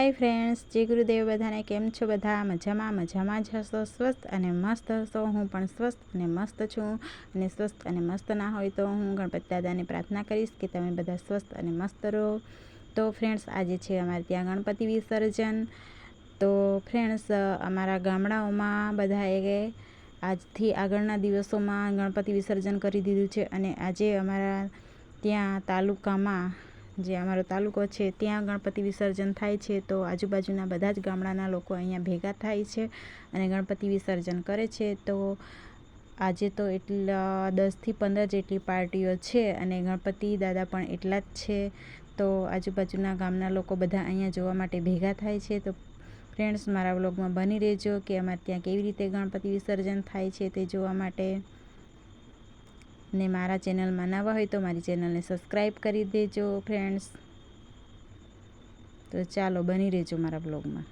Hi friends, जय गुरुदेव। बधाने केम छो? बधा मजामां ज हशो, स्वस्थ अने मस्त हशो। हूँ पण स्वस्थ अने मस्त छूँ। अने स्वस्थ अने मस्त ना होय तो हूँ गणपति दादाने प्रार्थना करीश कि तमे बधा स्वस्थ अने मस्त रहो। तो फ्रेंड्स, आज छे अमारे त्यां गणपति विसर्जन। तो फ्रेंड्स, अमारा गामडाओमां बधाए आजथी आगळना दिवसोमां गणपति विसर्जन करी दीधुं छे। अने आजे अमारा त्यां तालुकामां, जे अमारो तालुको छे त्यां गणपति विसर्जन थाय छे। तो आजुबाजुना बधा ज गामडाना लोको अहींया भेगा थाय छे अने गणपति विसर्जन करे छे। तो आजे तो एटला 10 થી 15 जेटली पार्टीओ छे अने गणपति दादा पण एटला ज छे। तो आजुबाजुना गामना लोको बधा अहींया जोवा माटे भेगा थाय छे। तो फ्रेंड्स, मारा व्लॉगमां बनी रहेजो कि अमारे त्यां केवी रीते गणपति विसर्जन थाय छे ते जोवा माटे। ने मारा चेनल में नवा हो तो मारी चेनल ने सब्सक्राइब करी देजो फ्रेंड्स। तो चलो बनी रहेजो मारा ब्लॉग में।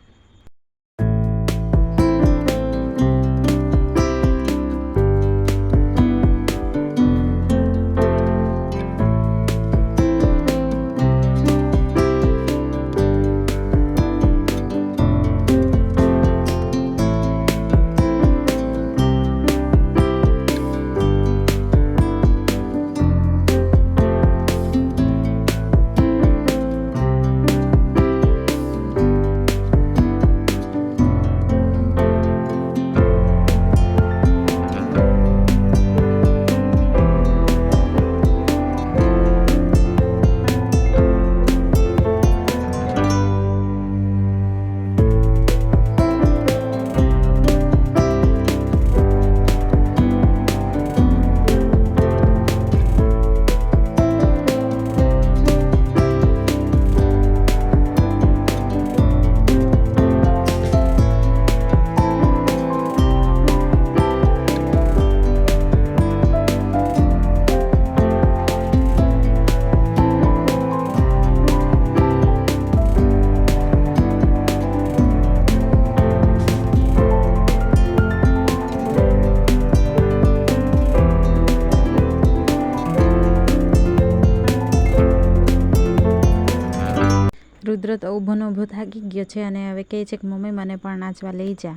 रुद्र तो ऊभो थाकी गयो छे अने हवे कहे छे कि मम्मी मने पण नाचवा लई जा।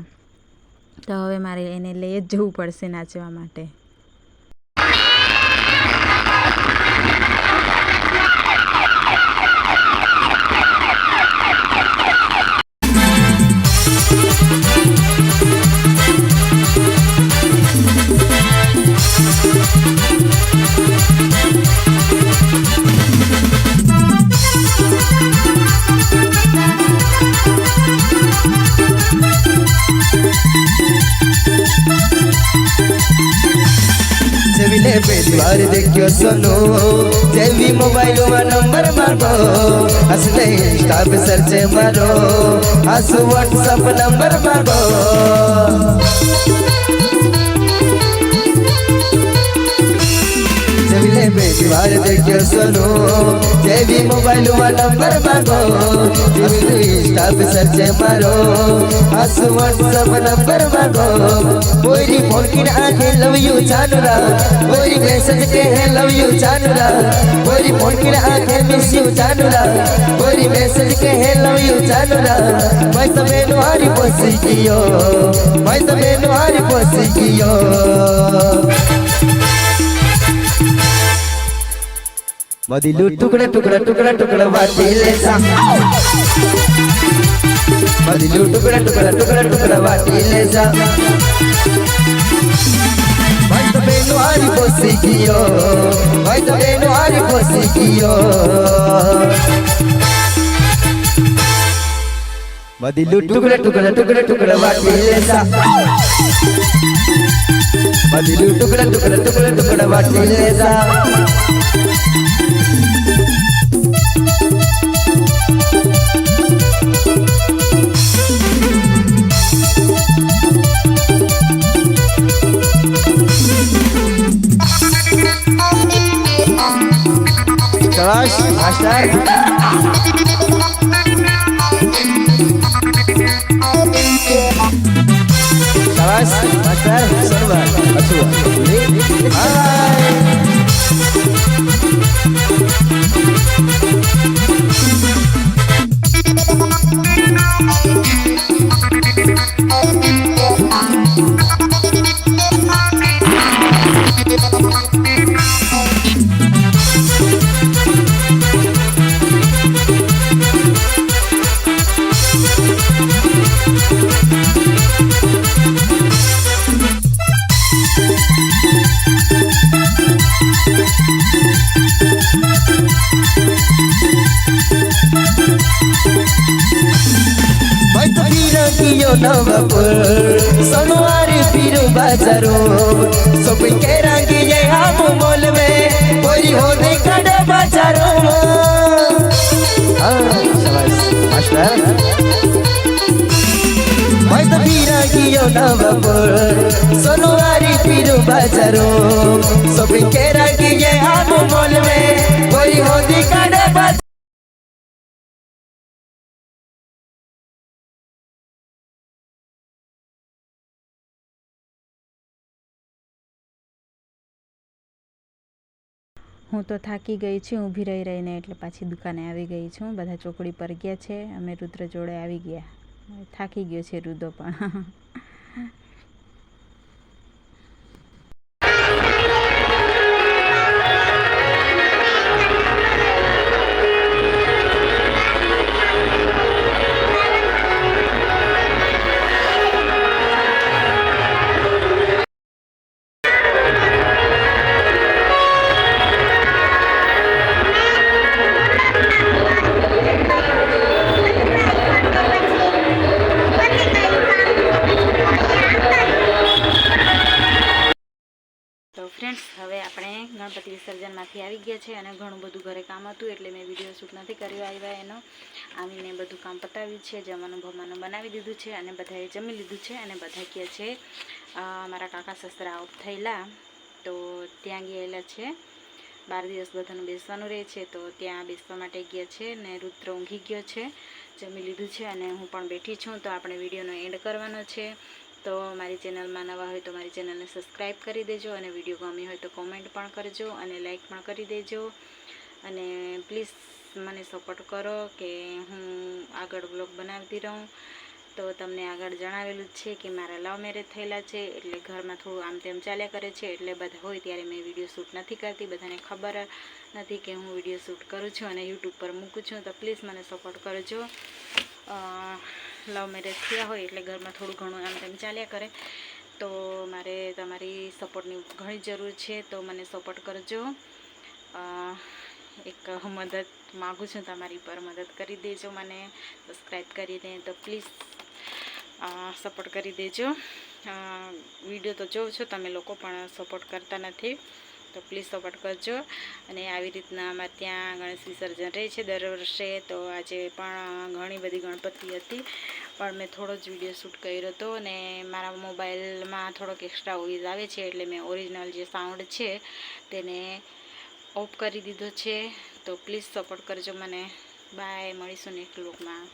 तो हवे मारे एने लई ज जवुं पड़शे नाचवा माटे। बार देखियो सुनो जेवी मोबाइल में नंबर मारो हंसते इंस्टा पे सर्च मारो हंसो व्हाट्सएप नंबर मारो जेवी बार देखियो सुनो जेवी मोबाइल में नंबर मारो इंस्टा पे सर्च मारो हंसो व्हाट्सएप नंबर मारो कोई फोन की आके लव यू चानुरा कोई मैसेज के है लव यू चानुरा कोई फोन की आके मिस यू चानुरा कोई मैसेज के है लव यू चानुरा मैं तमे नुहारी पोसी कियो मैं तमे नुहारी पोसी कियो मदिलू टुकड़ा टुकड़ा टुकड़ा टुकड़ा बाटी ले सा मदिलू टुकड़ा टुकड़ा टुकड़ा टुकड़ा बाटी ले जा भाई तो बेनो आरी पोसी कियो भाई तो बेनो आरी पोसी कियो मदिलू टुकड़ा टुकड़ा टुकड़ा टुकड़ा बाटी ले जा मदिलू टुकड़ा टुकड़ा टुकड़ा टुकड़ा बाटी ले जा शाबाश मास्टर शाबाश मास्टर सरवर अच्छा हाय नवापुर सोनवारी पीरू बाजारो शॉपिंग के रंगी ये हम मॉल में कोई होने कड़े बाजारो शाबाश मास्टर मैं तो पीरा कियो नवापुर सोनवारी पीरू बाजारो शॉपिंग के रंगी ये हम मॉल में कोई होने कड़े बाजारो હું તો થાકી ગઈ છું ઊભી રહી રહીને, એટલે પાછી દુકાને આવી ગઈ છું. બધા ચોકડી પર ગયા છે, અમે રુદ્ર જોડે આવી ગયા. થાકી ગયો છે રુદ્ર પણ. તો ફ્રેન્ડ્સ, હવે આપણે ગણપતિ વિસર્જનમાંથી આવી ગયા છે અને ઘણું બધું ઘરે કામ હતું એટલે મેં વિડીયો શૂટ નથી કર્યો આવ્યા એનો. આવીને બધું કામ પતાવ્યું છે, જમવાનું ભમવાનું બનાવી દીધું છે અને બધાએ જમી લીધું છે. અને બધા ગયા છે મારા કાકા સસરા ઓફ થયેલા તો ત્યાં ગયેલા છે. 12 દિવસ બધાનું બેસવાનું રહે છે તો ત્યાં બેસવા માટે ગયા છે. ને રુદ્ર ઊંઘી ગયો છે, જમી લીધું છે અને હું પણ બેઠી છું. તો આપણે વિડીયોનો એન્ડ કરવાનો છે. તો મારી ચેનલમાં નવા હોય તો મારી ચેનલને સબસ્ક્રાઈબ કરી દેજો અને વિડીયો ગમી હોય તો કોમેન્ટ પણ કરજો અને લાઈક પણ કરી દેજો. અને પ્લીઝ મને સપોર્ટ કરો કે હું આગળ બ્લોગ બનાવતી રહું. તો તમને આગળ જણાવેલું જ છે કે મારા લવ મેરેજ થયેલા છે એટલે ઘરમાં થોડું આમ તેમ ચાલ્યા કરે છે, એટલે બધા હોય ત્યારે મેં વિડીયો શૂટ નથી કરતી. બધાને ખબર નથી કે હું વિડીયો શૂટ કરું છું અને યુટ્યુબ પર મૂકું છું. તો પ્લીઝ મને સપોર્ટ કરજો. લવ મેરેજ થયા હોય એટલે ઘરમાં થોડું ઘણું આમ તેમ ચાલ્યા કરે, તો મારે તમારી સપોર્ટની ઘણી જરૂર છે. તો મને સપોર્ટ કરજો. એક મદદ માગું છું તમારી પર, મદદ કરી દેજો મને સબસ્ક્રાઈબ કરીને. તો પ્લીઝ સપોર્ટ કરી દેજો. વિડીયો તો જોઉં છો તમે લોકો પણ સપોર્ટ કરતા નથી, તો પ્લીઝ સપોર્ટ કરજો. અને આવી રીતના અમારે ત્યાં ગણેશ વિસર્જન રહે છે દર વર્ષે. તો આજે પણ ઘણી બધી ગણપતિ હતી પણ મેં થોડો જ વિડીયો શૂટ કર્યો હતો અને મારા મોબાઈલમાં થોડોક એક્સ્ટ્રા વોઇસ આવે છે એટલે મેં ઓરિજિનલ જે સાઉન્ડ છે તેને ઓફ કરી દીધો છે. તો પ્લીઝ સપોર્ટ કરજો મને. બાય, મળીશું નેક્સ્ટ વ્લોગમાં.